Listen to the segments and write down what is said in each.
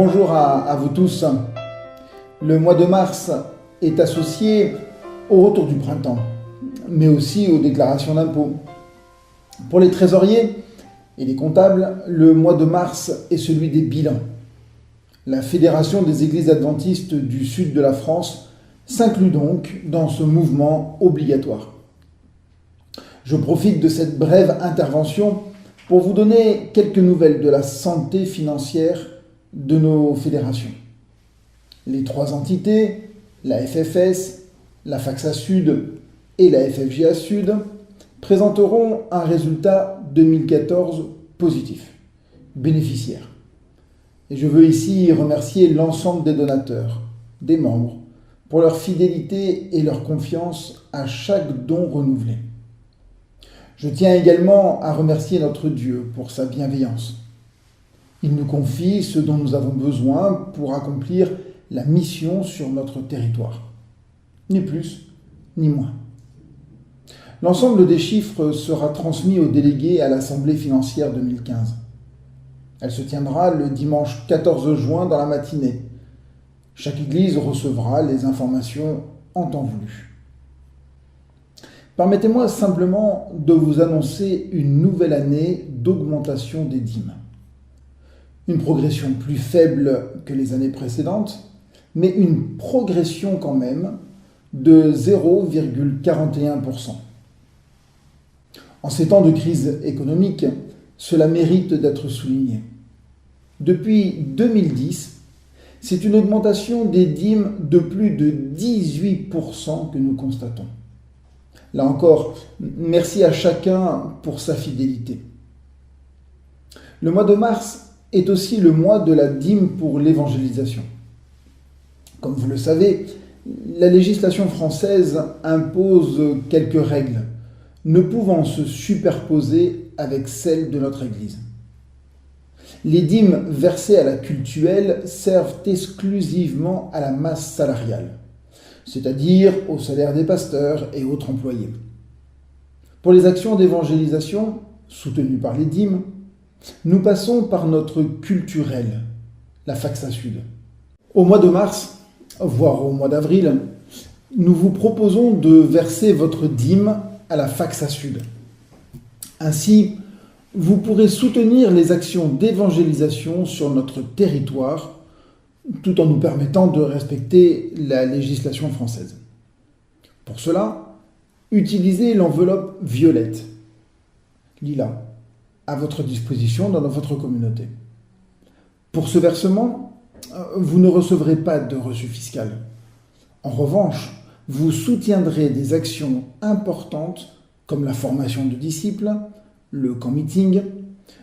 Bonjour à vous tous. Le mois de mars est associé au retour du printemps, mais aussi aux déclarations d'impôts. Pour les trésoriers et les comptables, le mois de mars est celui des bilans. La Fédération des Églises adventistes du sud de la France s'inclut donc dans ce mouvement obligatoire. Je profite de cette brève intervention pour vous donner quelques nouvelles de la santé financière de nos fédérations. Les trois entités, la FFS, la FACSA Sud et la FFJA Sud, présenteront un résultat 2014 positif, bénéficiaire. Et je veux ici remercier l'ensemble des donateurs, des membres, pour leur fidélité et leur confiance à chaque don renouvelé. Je tiens également à remercier notre Dieu pour sa bienveillance. Il nous confie ce dont nous avons besoin pour accomplir la mission sur notre territoire. Ni plus, ni moins. L'ensemble des chiffres sera transmis aux délégués à l'Assemblée financière 2015. Elle se tiendra le dimanche 14 juin dans la matinée. Chaque église recevra les informations en temps voulu. Permettez-moi simplement de vous annoncer une nouvelle année d'augmentation des dîmes. Une progression plus faible que les années précédentes, mais une progression quand même de 0,41%. En ces temps de crise économique, cela mérite d'être souligné. Depuis 2010, c'est une augmentation des dîmes de plus de 18% que nous constatons. Là encore, merci à chacun pour sa fidélité. Le mois de mars est aussi le mois de la dîme pour l'évangélisation. Comme vous le savez, la législation française impose quelques règles, ne pouvant se superposer avec celles de notre Église. Les dîmes versées à la cultuelle servent exclusivement à la masse salariale, c'est-à-dire au salaire des pasteurs et autres employés. Pour les actions d'évangélisation, soutenues par les dîmes, nous passons par notre culturel, la FACSA Sud. Au mois de mars, voire au mois d'avril, nous vous proposons de verser votre dîme à la FACSA Sud. Ainsi, vous pourrez soutenir les actions d'évangélisation sur notre territoire, tout en nous permettant de respecter la législation française. Pour cela, utilisez l'enveloppe violette, lilas, à votre disposition dans votre communauté. Pour ce versement, vous ne recevrez pas de reçu fiscal. En revanche, vous soutiendrez des actions importantes comme la formation de disciples, le camp meeting,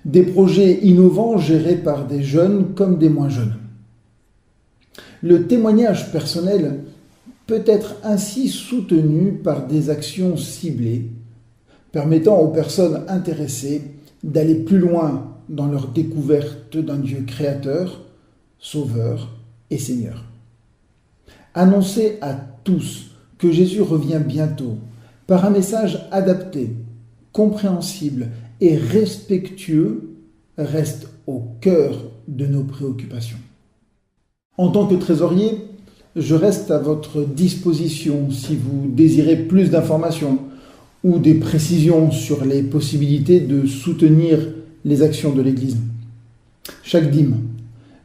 des projets innovants gérés par des jeunes comme des moins jeunes. Le témoignage personnel peut être ainsi soutenu par des actions ciblées, permettant aux personnes intéressées d'aller plus loin dans leur découverte d'un Dieu créateur, sauveur et Seigneur. Annoncez à tous que Jésus revient bientôt par un message adapté, compréhensible et respectueux reste au cœur de nos préoccupations. En tant que trésorier, je reste à votre disposition si vous désirez plus d'informations ou des précisions sur les possibilités de soutenir les actions de l'Église. Chaque dîme,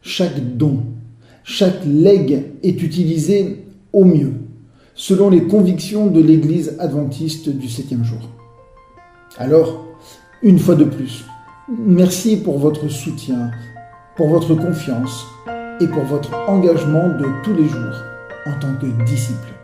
chaque don, chaque legs est utilisé au mieux, selon les convictions de l'Église adventiste du 7e jour. Alors, une fois de plus, merci pour votre soutien, pour votre confiance et pour votre engagement de tous les jours en tant que disciple.